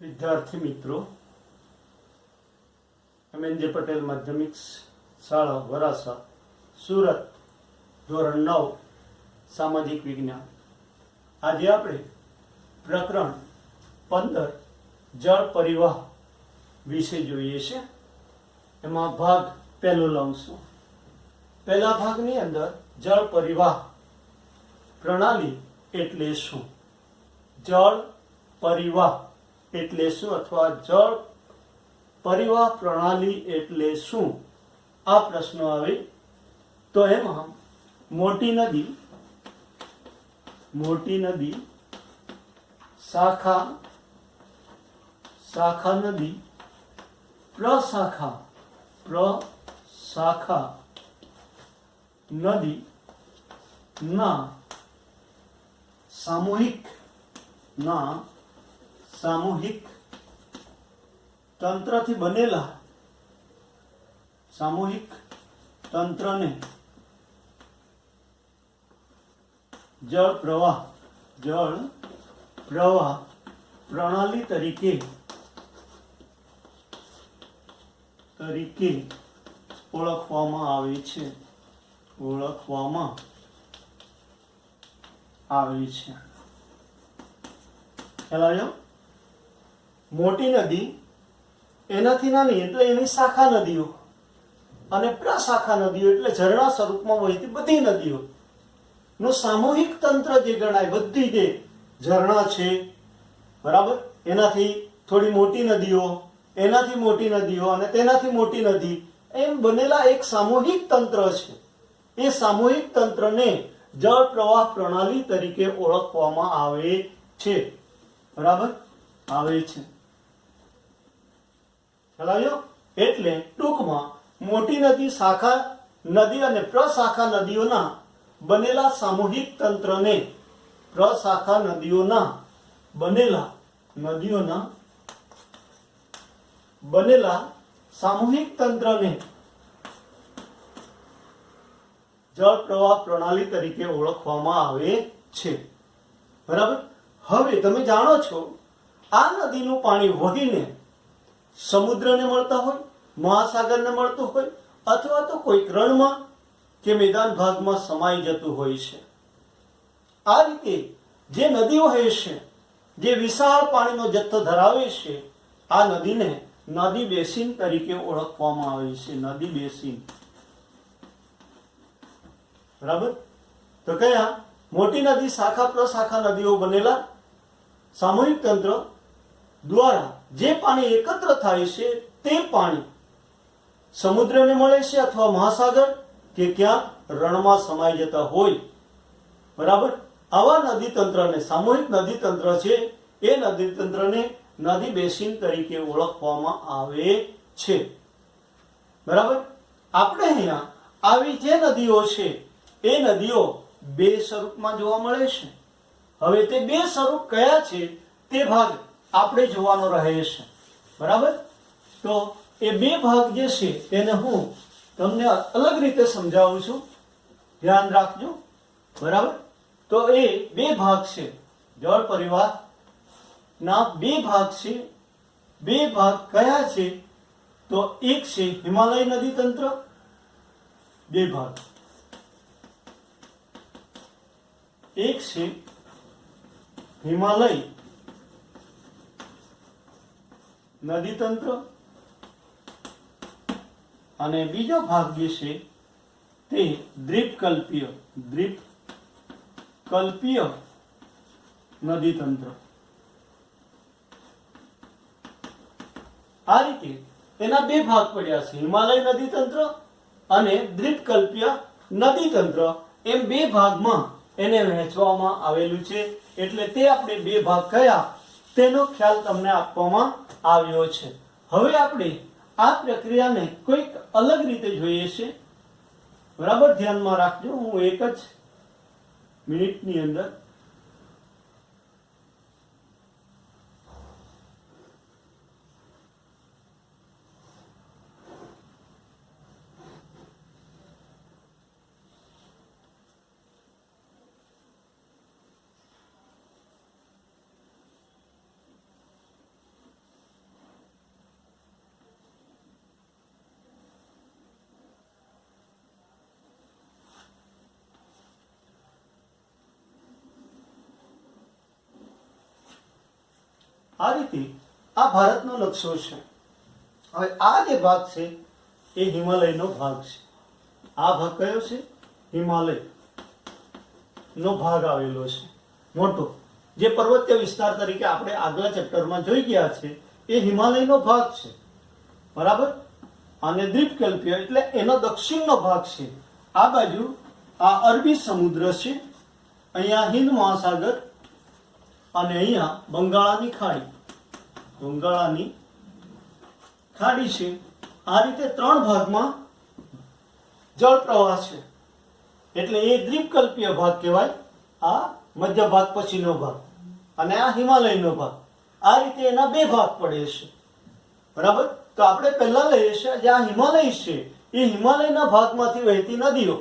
विद्यार्थी मित्रों, MNJ पटेल माध्यमिक शाळा वरासा सूरत ધોરણ 9 सामाजिक विज्ञान। आज આપણે પ્રકરણ 15 જળ પરિવાહ વિશે જોઈએ છે। એમાં ભાગ પહેલો લાવશું। પહેલા ભાગની અંદર જળ પરિવાહ પ્રણાલી એટલે શું, જળ પરિવાહ એટલે શું अथवा जल परिवाह प्रणाली એટલે શું, आ प्रश्न आवे तो एमां मोटी नदी शाखा शाखा नदी प्रशाखा नदी ना सामूहिक तंत्र थी बनेला सामूहिक तंत्र ने जल प्रवाह प्रणाली तरीके ओळखवामां आवे छे। ख्याल आव्यो? मोटी नदी एनाथी नानी एटले एनी शाखा नदीओ अने प्रशाखा नदीओ एटले झरણા स्वरूपमां वहेती बधी नदीओ नो सामूहिक तंत्र जे गणाय, बधी जे झरણા छे बराबर, एनाथी थोड़ी मोटी नदीओ, एनाथी मोटी नदीओ अने तेनाथी मोटी नदी एम बनेला एक सामूहिक तंत्र छे। ए सामूहिक तंत्रने जल प्रवाह प्रणाली तरीके ओळखवामां आवे छे। बराबर आवे छे। ख्याल आव्यो? एटले टूंकमां मोटी नदी शाखा नदी अने प्रशाखा नदीओना बनेला सामूहिक तंत्रने प्रशाखा नदीओना बनेला सामूहिक तंत्रने जल प्रवाह प्रणाली तरीके ओळखवामां आवे छे। बराबर। हवे तमे जाणो छो आ नदीनुं पाणी वहीने समुद्रने मळता होय, महासागरने मळतुं होय अथवा तो कोई रणमां के मैदान भागमां समाई जतुं होय छे। आ रीते जे नदीओ हशे जे विशाळ पाणीनो जथ्थो धरावे छे आ नदीने नदी बेसिन तरीके ओळखवामां आवे छे। नदी बेसिन। बराबर। तो कया? मोटी नदी शाखा प्रशाखा नदीओ बनेला सामूहिक तंत्र द्वारा जे पाणी एकत्र थाय छे ते पाणी समुद्रने मळे छे अथवा महासागर के क्या रणमां समाई जता होय। बराबर। आवा नदी तंत्रने सामूहिक नदी तंत्र छे ए नदी तंत्रने नदी बेसिन तरीके ओळखवामां आवे छे। बराबर। आपणे अहींया आवी जे नदीओ छे ए नदीओ बे स्वरूपमां जोवा मळे छे। हवे ते बे स्वरूप कया छे ते भाग आपणे जोवानो रहे छे। बराबर। तो ए बे भाग जे छे तेने हुं तमने अलग रीते समजावुं छुं, ध्यान राखजो। बराबर। तो ए बे भाग छे जल परिवाह ना बे भाग छे। बे भाग कया छे? तो एक छे हिमालय नदी तंत्र, बे भाग, एक छे हिमालय नदी तंत्र અને બીજો ભાગ જે છે તે દ્વીપકલ્પીય નદી તંત્ર। આ રીતે એના બે ભાગ પડ્યા છે, હિમાલય નદી તંત્ર અને દ્વીપકલ્પીય નદી તંત્ર, એમ બે ભાગમાં એને વહેંચવામાં આવેલું છે। એટલે તે આપણે બે ભાગ કયા તેનો ખ્યાલ તમને આપવામાં આવ્યો છે। હવે આપણે आ प्रक्रिया ने कोई अलग रीते जोईए छे। बराबर। ध्यान में राखजो। हूँ एक ज मिनिट नी अंदर આ રીતે આ ભારતનો નકશો છે. હવે આ જે ભાગ છે એ હિમાલયનો ભાગ છે. આ ભાગ કયો છે? હિમાલય નો ભાગ આવેલો છે મોટો, જે પર્વતીય વિસ્તાર તરીકે આપણે આગલા ચેપ્ટરમાં જોઈ ગયા છે એ હિમાલયનો ભાગ છે. બરાબર. અને દ્વીપકલ્પીય એટલે એનો દક્ષિણનો ભાગ છે. આ બાજુ આ અરબી સમુદ્ર છે, અહીંયા હિન્દ મહાસાગર અને અહીંયા બંગાળાની ખાડી છે. આ રીતે ત્રણ ભાગમાં જળ પ્રવાહ છે, એટલે એ દ્વીપકલ્પીય ભાગ કહેવાય. આ મધ્ય ભાગ પછીનો ભાગ અને આ હિમાલયનો ભાગ. આ રીતે એના બે ભાગ પડે છે. બરાબર. તો આપણે પહેલા લઈએ છીએ જે આ હિમાલય છે એ હિમાલયના ભાગમાંથી વહેતી નદીઓ.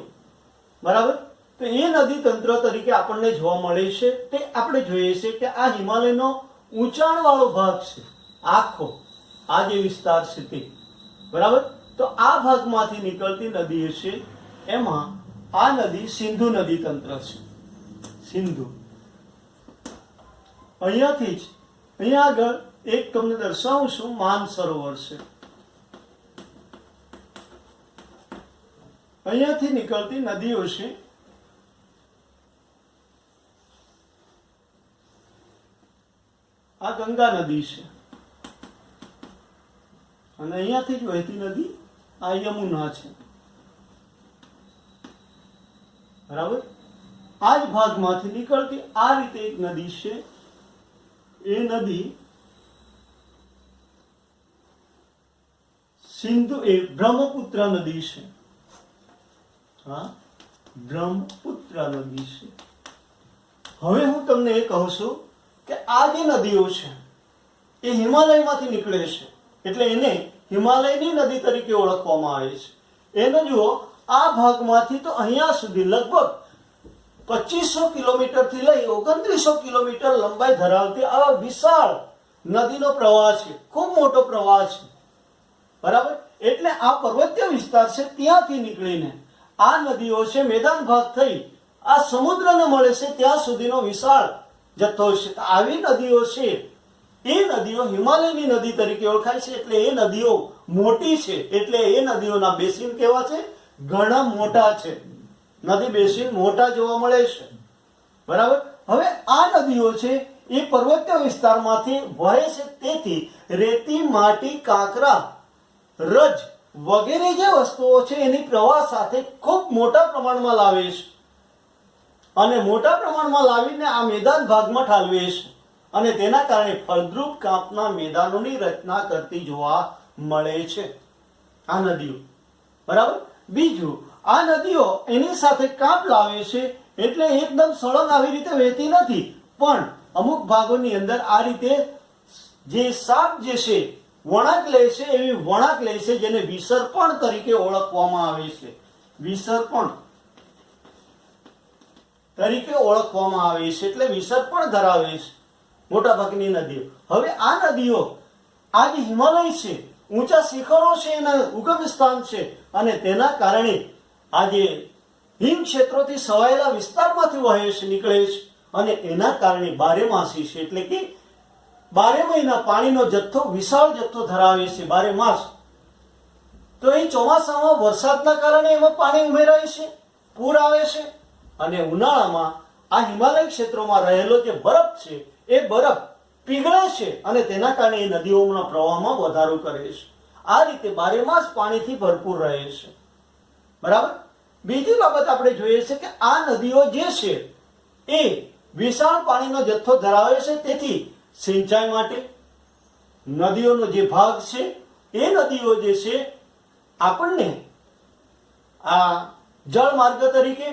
બરાબર. તો એ નદી તંત્ર તરીકે આપણને જોવા મળે છે. તે આપણે જોઈએ છે કે આ હિમાલયનો ઊંચાણ વાળો ભાગ છે આખો, આ જે વિસ્તાર છે તે. બરાબર. તો આ ભાગમાંથી નીકળતી નદી છે એમાં આ નદી સિંધુ નદી તંત્ર છે. સિંધુ અહીંયાથી જ અહીંયા આગળ એક તમને દર્શાવું છું, માનસરોવર છે. અહીંયાથી નીકળતી નદીઓ છે આ ગંગા નદી છે અને અહીંયાથી જ વહેતી નદી આ યમુના છે. બરાબર. આ જ ભાગમાંથી નીકળતી આ રીતે એક નદી છે. એ નદી સિંધુ એ બ્રહ્મપુત્ર નદી છે. હા, બ્રહ્મપુત્ર નદી છે. હવે હું તમને એ કહું છું કે આ જે નદીઓ છે એ હિમાલયમાંથી નીકળે છે, એટલે એને હિમાલયની નદી તરીકે ઓળખવામાં આવે છે. એને જુઓ, આ ભાગમાંથી તો અહીંયા સુધી લગભગ 2500 કિલોમીટરથી લઈ 2900 કિલોમીટર લંબાઈ ધરાવતી આ વિશાળ નદીનો પ્રવાહ છે. ખૂબ મોટો પ્રવાહ છે. બરાબર. એટલે આ પર્વતીય વિસ્તાર છે ત્યાંથી નીકળીને આ નદીઓ છે મેદાન ભાગ થઈ આ સમુદ્રને મળે છે ત્યાં સુધીનો વિશાળ જથ્થો છે. આવી નદીઓ છે એ નદીઓ હિમાલયની નદી તરીકે ઓળખાય છે. એટલે એ નદીઓ મોટી છે, એટલે એ નદીઓના બેસિન કેવા છે? ઘણા મોટા છે. નદી બેસિન મોટા જોવા મળે છે. બરાબર. હવે આ નદીઓ છે એ પર્વતીય વિસ્તારમાંથી વહે છે, તેથી રેતી, માટી, કાંકરા, રજ વગેરે જે વસ્તુઓ છે એની પ્રવાહ સાથે ખૂબ મોટા પ્રમાણમાં લાવે છે અને મોટા પ્રમાણમાં લાવીને આ મેદાન ભાગમાં ઠાલવે છે અને તેના કારણે ફળદ્રુપ કાંપના મેદાનોની રચના કરતી જોવા મળે છે આ નદીઓ. બરાબર. બીજું, આ નદીઓ એની સાથે કાંપ લાવે છે, એટલે એકદમ સળંગ આવી રીતે વહેતી નથી, પણ અમુક ભાગોની અંદર આ રીતે જે સાપ જે છે વળાંક લે છે, એવી વળાંક લે છે જેને વિસર્પણ તરીકે ઓળખવામાં આવે છે. વિસર્પણ તરીકે ઓળખવામાં આવે છે, એટલે વિસર્પણ ધરાવે છે મોટા ભાગની નદીઓ. હવે આ નદીઓ આ જે હિમાલય છે, ઊંચા શિખરો છે, એના ઉગમ સ્થાન છે અને તેના કારણે આ જે હિમ ક્ષેત્રોથી સવાયેલા વિસ્તારમાંથી વહે છે, નીકળે છે અને એના કારણે બારેમાસી છે, એટલે કે 12 મહિના પાણીનો જથ્થો વિશાળ જથ્થો ધરાવે છે. 12 માસ. તો એ ચોમાસામાં વરસાદના કારણે એમાં પાણી ઉમેરાય છે, પૂર આવે છે અને ઉનાળામાં આ હિમાલય ક્ષેત્રોમાં રહેલો જે બરફ છે એ બરફ પીગળે છે અને તેના કારણે એ નદીઓના પ્રવાહમાં વધારો કરે છે. આ રીતે 12 માસ પાણીથી ભરપૂર રહે છે. બરાબર. બીજી બાબત આપણે જોઈએ છે કે આ નદીઓ જે છે એ વિશાળ પાણીનો જથ્થો ધરાવે છે, તેથી સિંચાઈ માટે નદીઓનો જે ભાગ છે એ નદીઓ જે છે આપણને આ જળ માર્ગ તરીકે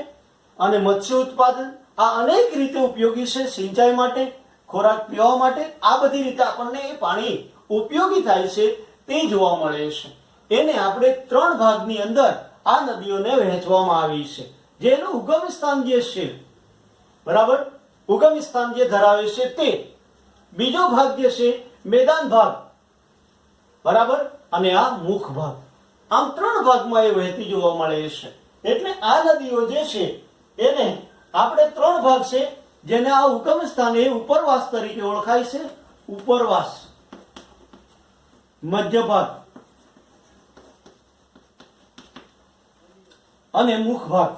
અને મત્સ્ય ઉત્પાદન આ અનેક રીતે ઉપયોગી છે. સિંચાઈ માટે, ખોરાક પીવા માટે, આ બધી રીતે આપણને એ પાણી ઉપયોગી થાય છે તે જોવા મળે છે. એને આપણે 3 ભાગની અંદર આ નદીઓને વહેંચવામાં આવી છે. જેનું ઉગમ સ્થાન જે છે, બરાબર, ઉગમ સ્થાન જે ધરાવે છે તે બીજો ભાગ જે છે મેદાન ભાગ, બરાબર, અને આ મુખ ભાગ. આમ 3 ભાગમાં એ વહેતી જોવા મળે છે. એટલે આ નદીઓ જે છે એને આપણે 3 ભાગ છે, જેને આ ઉગમ સ્થાન એ ઉપરવાસ તરીકે ઓળખાય છે ઉપરવાસ, મધ્ય ભાગ અને મુખ ભાગ,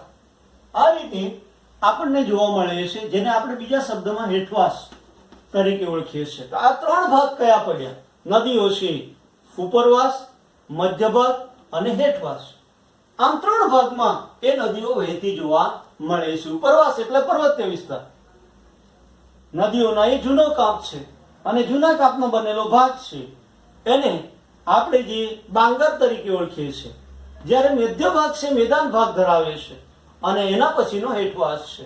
આ રીતે આપણને જોવા મળે છે, જેને આપણે બીજા શબ્દમાં હેઠવાસ તરીકે ઓળખીએ છીએ. તો આ ત્રણ ભાગ કયા પડ્યા? નદીઓ છે, ઉપરવાસ, મધ્ય ભાગ અને હેઠવાસ. આમ ત્રણ ભાગમાં એ નદીઓ વહેતી જોવા મળે છે. ઉપરવાસ એટલે પર્વતીય વિસ્તાર. નદીઓના એ જૂનો કાપ છે અને જૂના કાપનો બનેલો ભાગ છે એને આપણે જે બાંગર તરીકે ઓળખીએ છીએ. જ્યારે મધ્ય ભાગ છે મેદાન ભાગ ધરાવે છે અને એના પછીનો હેઠવાસ છે.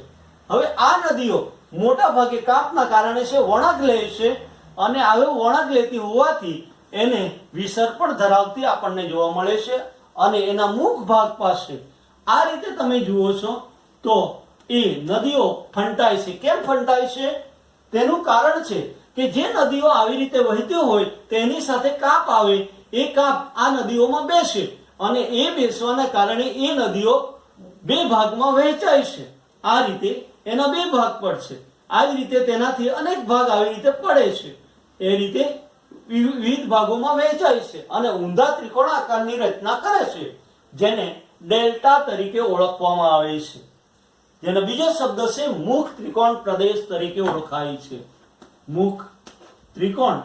હવે આ નદીઓ મોટા ભાગે કાપના કારણે છે વળાંક લે છે અને આવી વળાંક લેતી હોવાથી એને વિસર પણ ધરાવતી આપણને જોવા મળે છે અને એના મુખ ભાગ પાસે આ રીતે તમે જુઓ છો તો એ નદીઓ ફંટાય છે. કેમ ફંટાય છે? તેનું કારણ છે કે જે નદીઓ આવી રીતે વહેતી હોય તેની સાથે કાપ આવે, એ કાપ આ નદીઓમાં બેસે અને એ બેસવાના કારણે એ નદીઓ બે ભાગમાં વહેંચાય છે. આ રીતે એના બે ભાગ પડશે. આ જ રીતે તેનાથી અનેક ભાગ આવી રીતે પડે છે. એ રીતે વિવિધ ભાગોમાં વહેંચાય છે અને ઊંધા ત્રિકોણ આકારની રચના કરે છે, જેને ડેલ્ટા તરીકે ઓળખવામાં આવે છે. જેનો બીજો શબ્દ છે મુખ ત્રિકોણ પ્રદેશ તરીકે ઓળખાય છે. મુખ ત્રિકોણ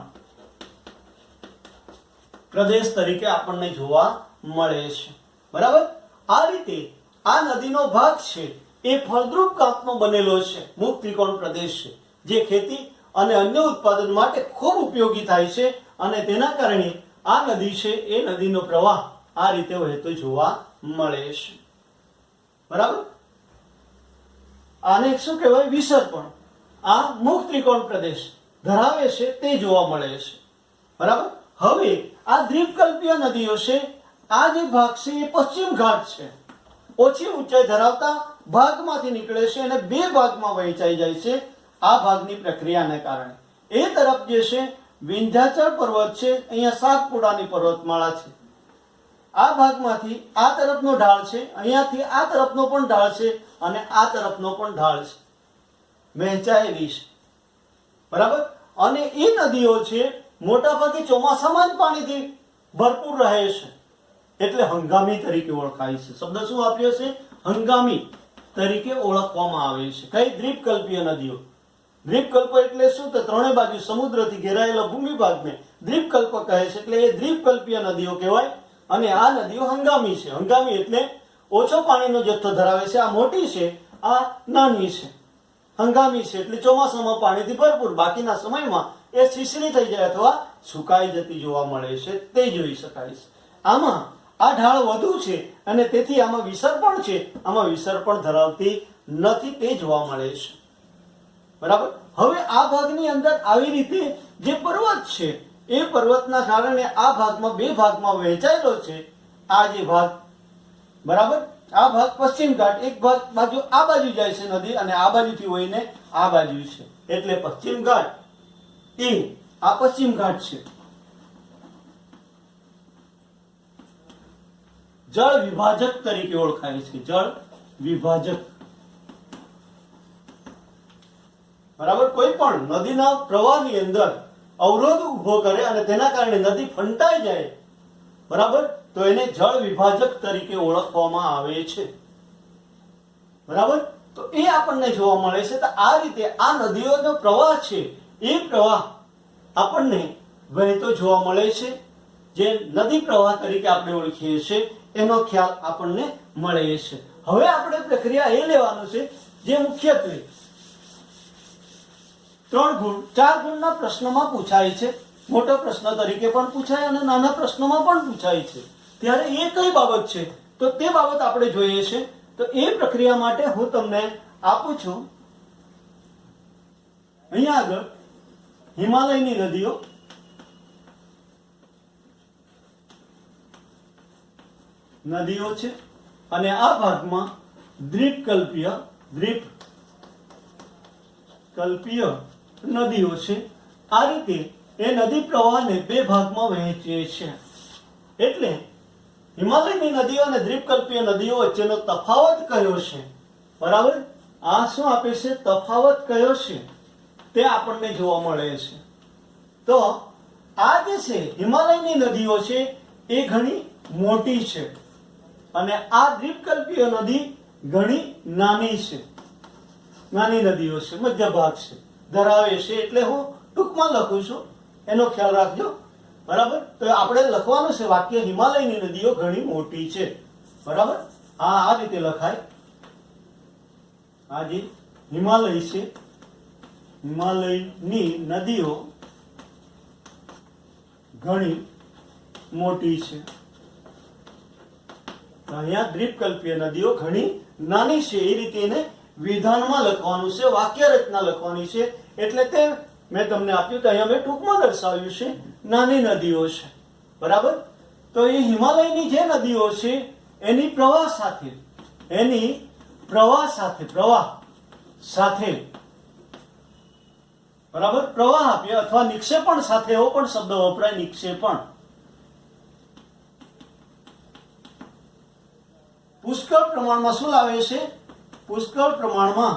પ્રદેશ તરીકે આપણને જોવા મળે છે. બરાબર? આ રીતે આ નદીનો ભાગ છે એ ફળદ્રુપ કાપનો બનેલો છે. મુખ ત્રિકોણ પ્રદેશ છે જે ખેતી અને અન્ય ઉત્પાદન માટે ખૂબ ઉપયોગી થાય છે અને તેના કારણે આ નદી છે એ નદીનો પ્રવાહ આ રીતે વહેતો જોવા મળે છે. બરાબર? આને શું કહેવાય? વિસર્પણ. આ મુખ ત્રિકોણ પ્રદેશ ધરાવે છે તે જોવા મળે છે. બરાબર? હવે આ દ્વીપકલ્પીય નદીઓ છે, આ જે ભાગ છે એ પશ્ચિમ ઘાટ છે. ઓછી ઊંચાઈ ધરાવતા ભાગમાંથી નીકળે છે અને બે ભાગમાં વહેંચાઈ જાય છે આ ભાગની પ્રક્રિયાને કારણે. એ તરફ જે છે વિંધ્યાચલ પર્વત છે, અહીંયા સાતપુડાની પર્વતમાળા છે. આ ભાગમાંથી આ તરફનો ઢાળ છે, અહીંયાથી આ તરફનો પણ ઢાળ છે અને આ તરફનો પણ ઢાળ છે, વહેંચાયેલી છે. બરાબર? અને એ નદીઓ છે મોટા ભાગે ચોમાસામાં જ પાણીથી ભરપૂર રહે છે, એટલે હંગામી તરીકે ઓળખાય છે. શબ્દ શું વાપર્યો છે? હંગામી તરીકે ઓળખવામાં આવે છે. કઈ? દ્વીપકલ્પીય નદીઓ. દ્વીપકલ્પ એટલે શું? તો ત્રણેય બાજુ સમુદ્રથી ઘેરાયેલા ભૂમિભાગને દ્વીપકલ્પ કહે છે, એટલે એ દ્વીપકલ્પીય નદીઓ કહેવાય. અને આ નદીઓ હંગામી છે. હંગામી એટલે ઓછો પાણીનો જથ્થો ધરાવે છે. આ મોટી છે, આ નાની છે. હંગામી છે એટલે ચોમાસામાં પાણીથી ભરપૂર, બાકીના સમયમાં એ છીછરી થઈ જાય અથવા સુકાઈ જતી જોવા મળે છે, તે જોઈ શકાય છે. આમાં આ ઢાળ વધુ છે અને તેથી આમાં વિસર્પણ છે, આમાં વિસર્પણ ધરાવતી નથી, તે જોવા મળે છે. બરાબર? હવે આ ભાગની અંદર આવી રીતે જે પર્વત છે એ પર્વતના કારણે આ ભાગમાં બે ભાગમાં વહેંચાયેલો છે. આ જે ભાગ, બરાબર, આ ભાગ પશ્ચિમ ઘાટ, એક ભાગ બાજુ આ બાજુ જાય છે નદી અને આ બાજુથી વહીને આ બાજુ છે, એટલે પશ્ચિમ ઘાટ એ આ પશ્ચિમ ઘાટ છે. જળ વિભાજક તરીકે ઓળખાય છે. જળ વિભાજક. બરાબર? કોઈ પણ નદીના પ્રવાહની અંદર અવરોધ ઉભો કરે અને તેના કારણે નદી ફંટાઈ જાય, બરાબર, તો એને જળ વિભાજક તરીકે ઓળખવામાં આવે છે. બરાબર? તો એ આપણને જોવા મળે છે. તો આ રીતે આ નદીઓનો પ્રવાહ છે એ પ્રવાહ આપણને વહેતો જોવા મળે છે. જે નદી પ્રવાહ તરીકે આપણે ઓળખીએ છીએ એનો ખ્યાલ આપણને મળે છે. હવે આપણે પ્રક્રિયા એ લેવાનું છે જે મુખ્યત્વે 3 ગુણ 4 ગુણના પ્રશ્નમાં પૂછાય છે. મોટો પ્રશ્ન તરીકે પણ પૂછાય અને નાના પ્રશ્નોમાં પણ પૂછાય છે. ત્યારે એ કઈ બાબત છે તો તે બાબત આપણે જોઈએ છે. તો એ પ્રક્રિયા માટે હું તમને આપું છું અહીંયા આગળ હિમાલયની નદીઓ, છે અને આ ભાગમાં દ્વીપકલ્પીય નદીઓ છે. આ રીતે એ નદી પ્રવાહને બે ભાગમાં વહેંચે છે. એટલે હિમાલયની નદીઓ અને દ્વીપકલ્પીય નદીઓ વચ્ચેનો તફાવત કયો છે? બરાબર? આ શું આપે છે? તફાવત કયો છે તે આપણને જોવા મળે છે. તો આ જે છે હિમાલયની નદીઓ છે એ ઘણી મોટી છે અને આ દ્વીપકલ્પીય નદી ઘણી નાની છે, નાની નદીઓ છે, મધ્ય ભાગ છે, ધરાવે છે. એટલે હું ટૂંકમાં લખું છું, એનો ખ્યાલ રાખજો. બરાબર. તો આપણે લખવાનું છે વાક્ય હિમાલયની નદીઓ ઘણી મોટી છે. બરાબર. આ રીતે લખાય. આ જે હિમાલય છે, હિમાલયની નદીઓ ઘણી મોટી છે. અહીંયા દ્વીપકલ્પીય નદીઓ ઘણી નાની છે, એ રીતે એને વિધાનમાં લખવાનું છે, વાક્ય રચના લખવાની છે. એટલે તે મેં તમને આપ્યું તો અહીંયા મેં ટૂંકમાં દર્શાવ્યું છે નાની નદીઓ છે. બરાબર. તો એ હિમાલયની જે નદીઓ છે એની પ્રવાહ સાથે બરાબર, પ્રવાહ આપીએ અથવા નિક્ષેપણ સાથે, એવો પણ શબ્દ વપરાય, નિક્ષેપણ. પુષ્કળ પ્રમાણમાં શું લાવે છે? પુષ્કળ પ્રમાણમાં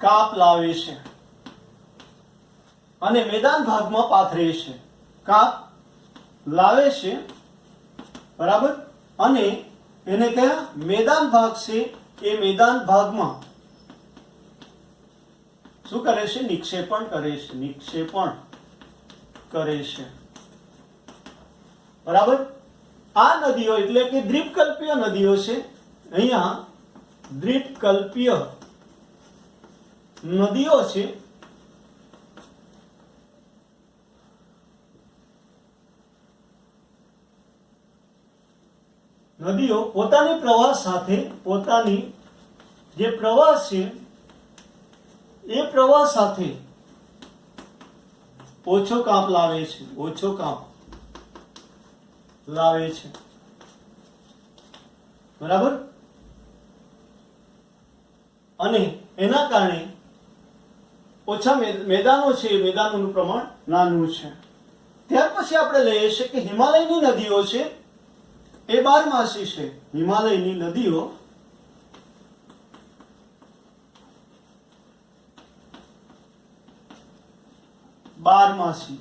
કાપ લાવે છે અને મેદાન ભાગમાં પાથરે છે. કાપ લાવે છે. બરાબર. અને એને કયા મેદાન ભાગ છે એ મેદાન ભાગમાં શું કરે છે? નિક્ષેપણ કરે છે. નિક્ષેપણ કરે છે. બરાબર. આ નદીઓ એટલે કે દ્વીપકલ્પીય નદીઓ છે. અહીંયા દ્વીપકલ્પીય નદીઓ છે. નદીઓ પોતાની પ્રવાહ સાથે, પોતાની જે પ્રવાહ છે એ પ્રવાહ સાથે ઓછો કાપ લાવે છે. ઓછો કાપ લાવે છે. બરાબર. અને એના કારણે ઓછા મેદાનો છે, મેદાનોનું પ્રમાણ નાનું છે. ત્યાર પછી આપણે લઈએ છીએ કે હિમાલયની નદીઓ છે એ બારમાસી છે. હિમાલયની નદીઓ બારમાસી.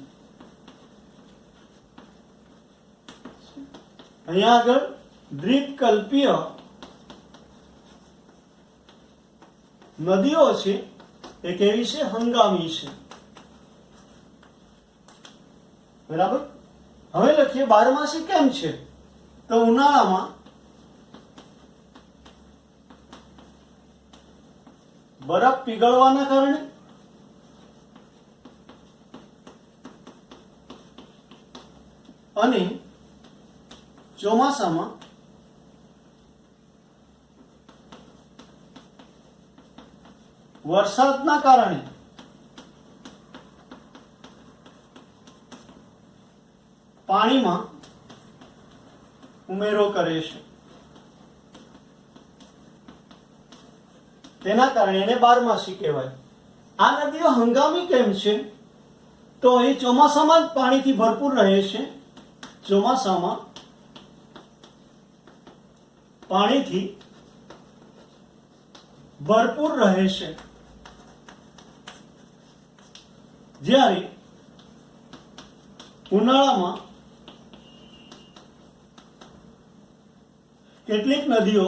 અહીંયા આગળ દ્વીપકલ્પીય નદીઓ છે એ કેવી છે? હંગામી છે. બરાબર. હવે લખીએ બારમાસી કેમ છે? તો ઉનાળામાં બરફ પીગળવાના કારણે અને ચોમાસામાં વરસાદના કારણે પાણીમાં ઉમેરો કરે છે. તેના કારણે એને બારમાસી કહેવાય. આ નદીઓ હંગામી કેમ છે? તો એ ચોમાસામાં જ પાણીથી ભરપૂર રહે છે. ચોમાસામાં પાણીથી ભરપૂર રહે છે. જ્યારે ઉનાળામાં કેટલીક નદીઓ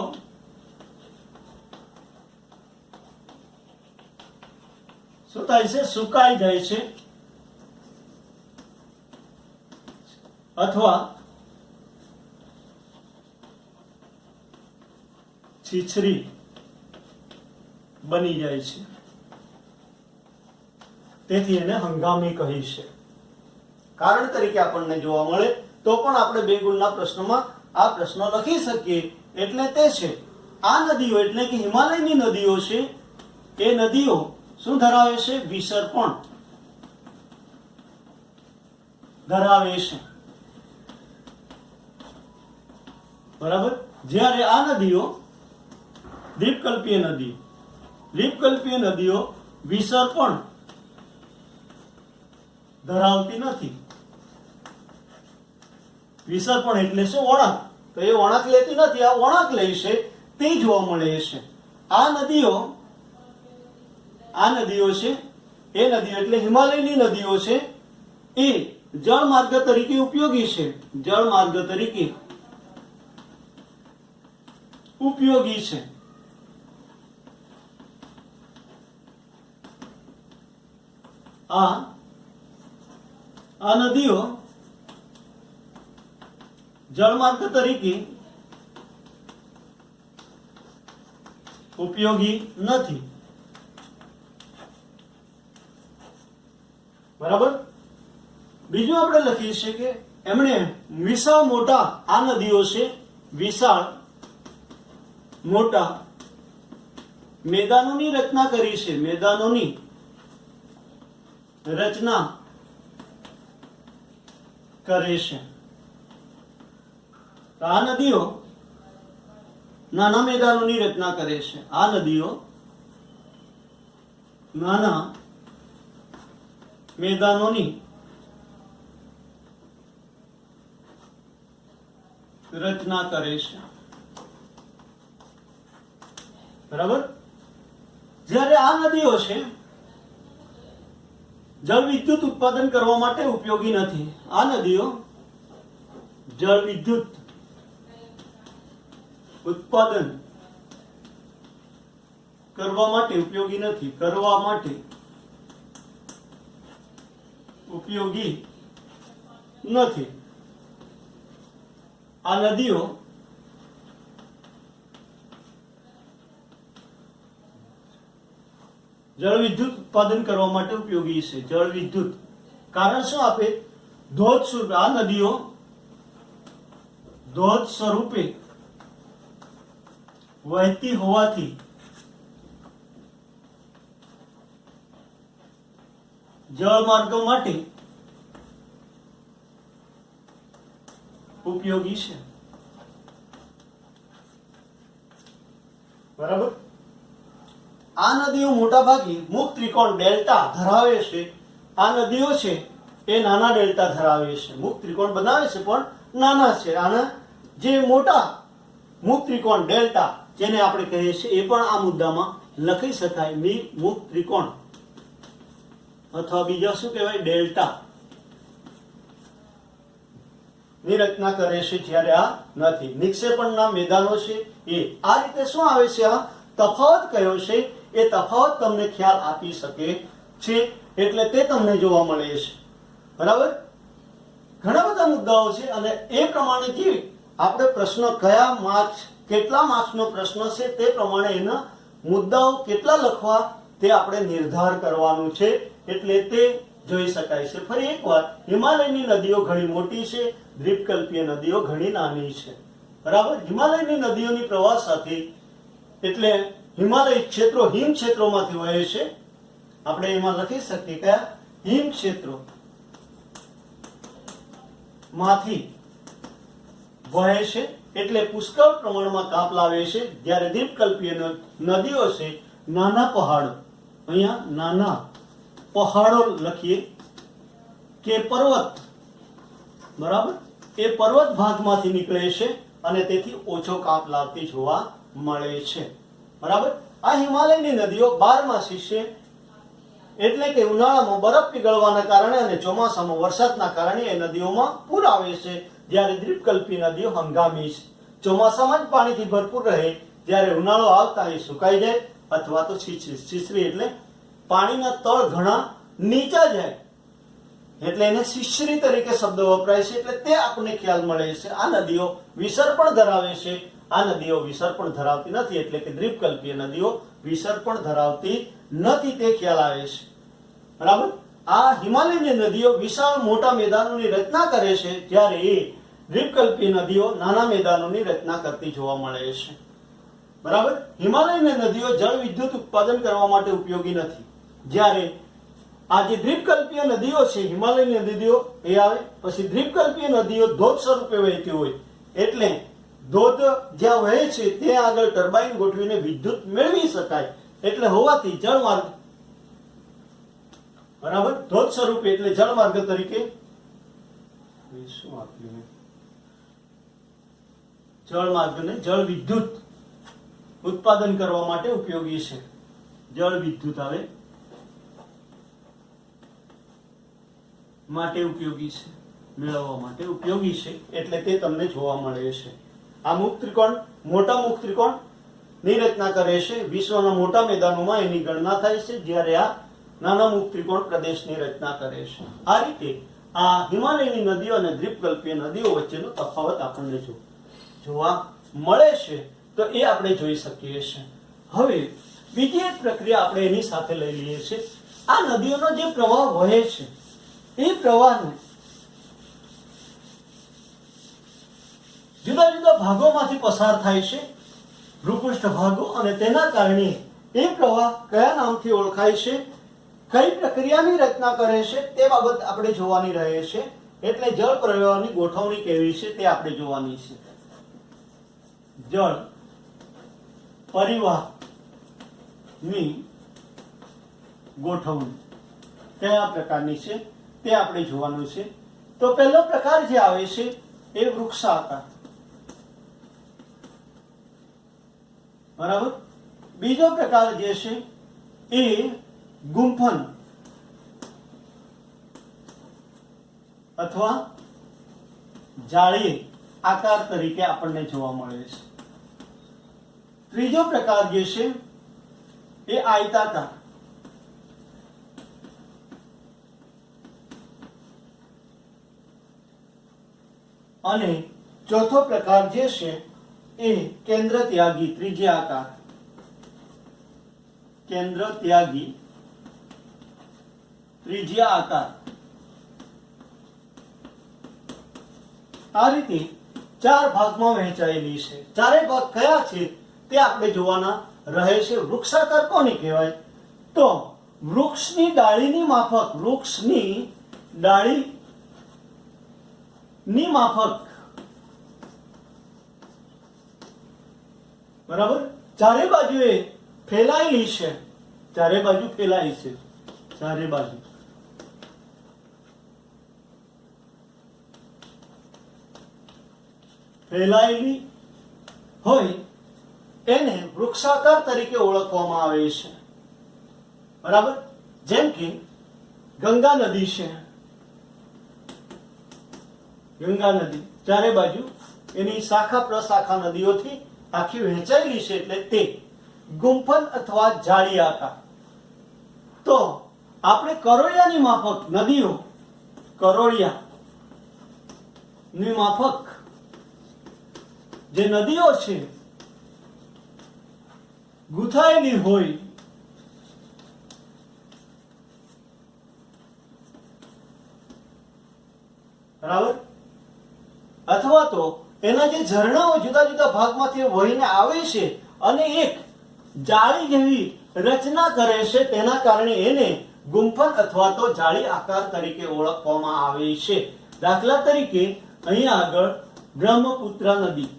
શું થાય છે? સુકાઈ જાય છે અથવા છીછરી બની જાય છે. તેથી એને હંગામી કહી છે. કારણ તરીકે આપણને જોવા મળે તો પણ આપણે 2 ગુણના પ્રશ્નમાં આ પ્રશ્ન લખી શકીએ. એટલે તે છે આ નદીઓ એટલે કે હિમાલયની નદીઓ છે એ નદીઓ શું ધરાવે છે? વિસર્પણ ધરાવે છે. બરાબર. જ્યારે આ નદીઓ દ્વીપકલ્પીય નદીઓ વિસર્પણ ધરાવતી નથી. વિસર્પણ એટલે શું? વળાંક. તો એ વળાંક લેતી નથી, આ વળાંક લે છે તે જોવા મળે છે. આ નદીઓ છે એ નદીઓ એટલે હિમાલયની નદીઓ છે એ જળ માર્ગ તરીકે ઉપયોગી છે, જળ માર્ગ તરીકે ઉપયોગી છે. આ નદીઓ જળમાર્ગ તરીકે ઉપયોગી નથી. બરાબર. બીજું આપણે લખીએ છીએ કે એમણે વિશાળ મોટા આ નદીઓ છે વિશાળ મોટા મેદાનોની રચના કરી છે, મેદાનોની રચના કરે છે. આ નદીઓ નાના મેદાનોની રચના કરે છે. આ નદીઓ નાના મેદાનોની રચના કરે છે. બરાબર. જ્યારે આ નદીઓ છે જળ વિદ્યુત ઉત્પાદન કરવા માટે ઉપયોગી નથી. આ નદીઓ જળ વિદ્યુત ઉત્પાદન કરવા માટે ઉપયોગી નથી, કરવા માટે ઉપયોગી નથી. આ નદીઓ જળ વિદ્યુત ઉત્પાદન કરવા માટે ઉપયોગી છે. જળ વિદ્યુત કારણ શું આપે? ધોધ સ્વરૂપે. આ નદીઓ ધોધ સ્વરૂપે વહેતી હોવાથી જળ માર્ગો માટે ઉપયોગી છે. બરાબર. આ નદીઓ મોટા ભાગે મુક્ત ત્રિકોણ ડેલ્ટા ધરાવે છે. આ નદીઓ છે એ નાના ડેલ્ટા ધરાવે છે, મુક્ત ત્રિકોણ બનાવે છે પણ નાના છે. આના જે મોટા મુક્ત ત્રિકોણ ડેલ્ટા જેને આપણે કહીએ છીએ એ પણ આ મુદ્દામાં લખી શકાય. મુક્ત ત્રિકોણ અથવા બીજા શું કહેવાય ડેલ્ટા ની રચના કરે છે જ્યારે આ નથી. નિક્ષેપણના મેદાનો છે એ આ રીતે શું આવે છે? આ તફાવત કયો છે એ તફાવત તમને ખ્યાલ આપી શકે છે એટલે તે તમને જોવા મળે છે. બરાબર. ઘણા બધા મુદ્દાઓ છે અને એ પ્રમાણે જે આપણે પ્રશ્ન કયા માર્ક્સ કેટલા માર્ક્સનો પ્રશ્ન છે તે પ્રમાણે એના મુદ્દાઓ કેટલા લખવા તે આપણે નિર્ધાર કરવાનું છે એટલે તે જોઈ શકાય છે. ફરી એકવાર હિમાલયની નદીઓ ઘણી મોટી છે, દ્વીપકલ્પીય નદીઓ ઘણી નાની છે. બરાબર. હિમાલયની નદીઓની પ્રવાહ સાથે એટલે હિમાલય ક્ષેત્રો હિમ ક્ષેત્રોમાંથી વહે છે. આપણે એમાં લખી શકીએ કયા? હિમ ક્ષેત્રો માંથી વહે છે એટલે પુષ્કળ પ્રમાણમાં કાપ લાવે છે. જ્યારે દ્વીપકલ્પીય નદીઓ છે નાના પહાડો, અહીંયા નાના પહાડો લખીએ કે પર્વત, બરાબર, એ પર્વત ભાગમાંથી નીકળે છે અને તેથી ઓછો કાપ લાવતી જોવા મળે છે. બરાબર. આ હિમાલયની નદીઓ 12માસી છે એટલે કે ઉનાળામાં બરફ પીગળવાના કારણે અને ચોમાસામાં વરસાદના કારણે એ નદીઓમાં પૂર આવે છે. જ્યારે દ્વીપકલ્પી નદીઓ હંગામી છે, ચોમાસામાં જ પાણીથી ભરપૂર રહે, જ્યારે ઉનાળો આવતા એ સુકાઈ જાય અથવા તો છીછરી એટલે પાણીના તળ ઘણા નીચા જાય એટલે એને શિશ્રી તરીકે શબ્દ વપરાય છે એટલે તે આપણને ખ્યાલ મળે છે. આ નદીઓ વિસર્પણ ધરાવે છે. આ નદીઓ વિસર્પણ ધરાવતી નથી એટલે કે દ્વીપકલ્પીય નદીઓ વિસર્પણ ધરાવતી નથી તે ખ્યાલ આવે છે. બરાબર. આ હિમાલયની નદીઓ વિશાળ મોટા મેદાનોની રચના કરે છે જ્યારે એ દ્વીપકલ્પીય નદીઓ નાના મેદાનોની રચના કરતી જોવા મળે છે. બરાબર. હિમાલયની નદીઓ જળ વિદ્યુત ઉત્પાદન કરવા માટે ઉપયોગી નથી. જ્યારે આ જે દ્વીપકલ્પીય નદીઓ છે હિમાલયની નદીઓ એ આવે પછી દ્વીપકલ્પીય નદીઓ ધોધ સ્વરૂપે વહેતી હોય એટલે ધોધ જ્યાં વહે છે ત્યાં આગળ ટર્બાઇન ગોઠવીને વિદ્યુત મેળવી શકાય એટલે હોવાથી જળમાર્ગ, બરાબર, ધોધ સ્વરૂપે એટલે જળમાર્ગ તરીકે શું આપ્યું? જળમાર્ગને જળ વિદ્યુત ઉત્પાદન કરવા માટે ઉપયોગી છે. જળ વિદ્યુત આવે માટે ઉપયોગી છે, મેળવવા માટે ઉપયોગી છે, એટલે તે તમને જોવા મળે છે. આ મુખ ત્રિકોણ મોટા મુખ ત્રિકોણ ની રચના કરે છે. વિશ્વના મોટા મેદાનોમાં એની ગણના થાય છે, જ્યારે આ નાના મુખ ત્રિકોણ પ્રદેશની રચના કરે છે. આ રીતે આ હિમાલયની નદીઓ અને દ્વીપકલ્પીય નદીઓ વચ્ચેનો તફાવત આપણને જોવા મળે છે. તો એ આપણે જોઈ શકીએ છીએ. હવે બીજી એક પ્રક્રિયા આપણે એની સાથે લઈ લઈએ છીએ. આ નદીઓનો જે પ્રવાહ વહે છે એ પ્રવાહને જુદા જુદા ભાગોમાંથી પસાર થાય છે, ભૂપૃષ્ઠ ભાગો, અને તેના કારણે એ પ્રવાહ કયા નામથી ઓળખાય છે, કઈ પ્રક્રિયાની રચના કરે છે, તે બાબત આપણે જોવાની રહે છે. એટલે જળ પ્રવાહની ગોઠવણી કેવી છે તે આપણે જોવાની છે. જળ પરિવાહની ગોઠવણી કયા પ્રકારની છે તે આપણે જોવાનું છે. તો પહેલો પ્રકાર જે આવે છે એ વૃક્ષાકાર, બરાબર. બીજો પ્રકાર જે છે એ ગુંફન અથવા જાળી આકાર તરીકે આપણને જોવા મળે છે. ત્રીજો પ્રકાર જે છે એ આયતાકાર, અને ચોથો પ્રકાર જે છે એ કેન્દ્ર ત્યાગી ત્રિજ્યાકાર, કેન્દ્ર ત્યાગી ત્રિજ્યા આકાર. આ રીતે ચાર ભાગમાં વહેંચાયેલી છે. ચારે ભાગ કયા છે તે આપણે જોવાના રહે છે. વૃક્ષાકાર કોને કહેવાય? તો વૃક્ષની ડાળીની માફક, વૃક્ષની ડાળીની માફક, બરાબર, ચારે બાજુએ ફેલાયેલી છે, ચારે બાજુ ફેલાઈ છે, ચારે બાજુ ફેલાયેલી હોય એને વૃક્ષાકાર તરીકે ઓળખવામાં આવે છે, બરાબર. જેમ કે ગંગા નદી છે, ગંગા નદી ચારે બાજુ એની શાખા પ્રશાખા નદીઓથી આખી વહેંચાયેલી છે, એટલે તે ગુંફન અથવા જાળી આકાર. તો આપણે કરોળિયાની માફક નદીઓ, કરોળિયાની માફક જે નદીઓ છે ગૂંથાયેલી હોય, બરાબર, અથવા તો એના જે ઝરણાઓ જુદા જુદા ભાગમાંથી વહીને આવે છે અને એક જાળી જેવી રચના કરે છે, તેના કારણે એને ગુંફન અથવા તો જાળી આકાર તરીકે ઓળખવામાં આવે છે. દાખલા તરીકે અહીંયા આગળ બ્રહ્મપુત્ર નદી,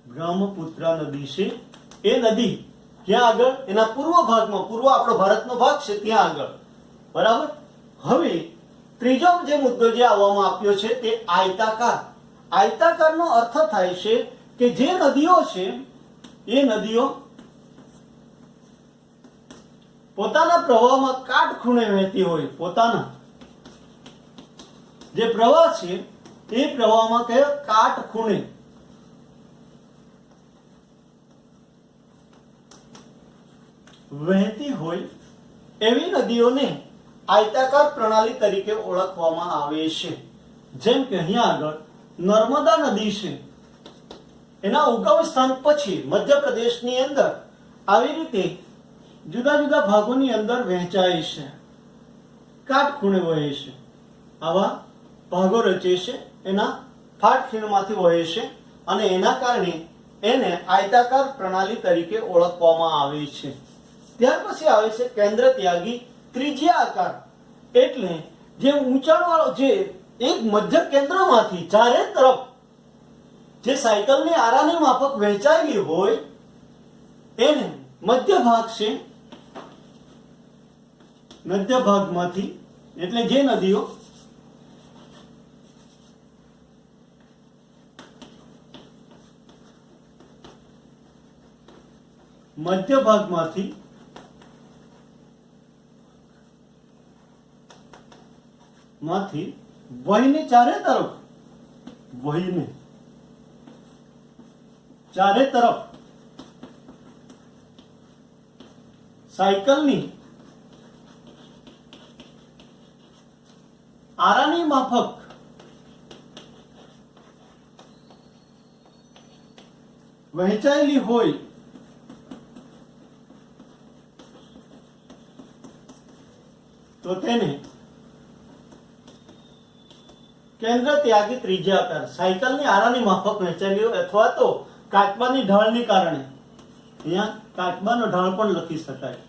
બ્રહ્મપુત્ર નદી છે. એ નદી ક્યાં આગળ? એના પૂર્વ ભાગમાં, પૂર્વ આપણો ભારતનો ભાગ છે ત્યાં આગળ, બરાબર. હવે ત્રીજો જે મુદ્દો જે આવવામાં આપ્યો છે તે આયતાકાર. આયતાકારનો અર્થ થાય છે કે જે નદીઓ છે એ નદીઓ પોતાના પ્રવાહમાં કાટખૂણે વહેતી હોય, પોતાના જે પ્રવાહ છે એ પ્રવાહમાં કયો કાટખૂણે વહેતી હોય એવી નદીઓને આયતાકાર પ્રણાલી તરીકે ઓળખવામાં આવે છે. જેમ કે અહીંયા આગળ નર્મદા નદી છે, એના ઉગમ સ્થાન પછી મધ્યપ્રદેશની અંદર આવી રીતે જુદા જુદા ભાગોની અંદર વહેંચાય છે, કાટખૂણે વહે છે, આવા ભાગો રચે છે, એના ફાટખીણમાંથી વહે છે, અને એના કારણે એને આયતાકાર પ્રણાલી તરીકે ઓળખવામાં આવે છે. ત્યાર પછી આવે છે કેન્દ્ર ત્યાગી ત્રિજ્યા આકાર. એટલે જે ઊંચાણવાળો, જે એક મધ્ય કેન્દ્રમાંથી ચારે તરફ જે સાયકલની આરાની માફક વહેંચાયેલી હોય એને મધ્ય ભાગ છે, મધ્ય ભાગમાંથી, એટલે જે નદીઓ મધ્ય ભાગમાંથી માંથી વહીને ચારે તરફ વહીને ચારે તરફ સાયકલની આરાની માફક વહેંચાયેલી હોય તો તેને કેન્દ્ર ત્યાગી ત્રિજ્યાકાર, સાયકલની આરાની માફક વહેંચાયેલી હોય અથવા તો કાચબાની ઢાળને કારણે, અહીંયા કાચબાનો ઢાળ પણ લખી શકાય,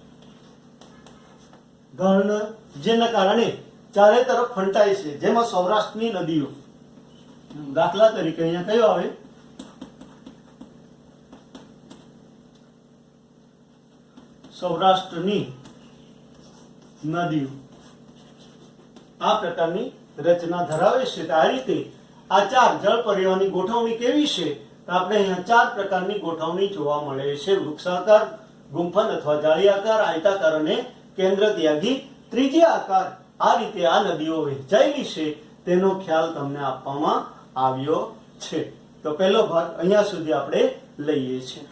ઢાળ જેના કારણે ચારે તરફ ફંટાય છે, જેમાં સૌરાષ્ટ્રની નદીઓ, દાખલા તરીકે અહીંયા કયો આવે, સૌરાષ્ટ્રની નદીઓ આ પ્રકારની રચના ધરાવે છે. આ રીતે આ ચાર જળ પરિવહનની ગોઠવણી કેવી છે? તો આપણે અહીંયા ચાર પ્રકારની ગોઠવણી જોવા મળે છે: વૃક્ષાકાર, ગુંફન અથવા જાળી આકાર, આયતાકાર અને કેન્દ્ર ત્યાગી ત્રિજ્યા આકાર. આ રીતે આ નદીઓ વહેંચાયેલી છે તેનો ખ્યાલ તમને આપવામાં આવ્યો છે. તો પહેલો ભાગ અહીંયા સુધી આપણે લઈએ છીએ.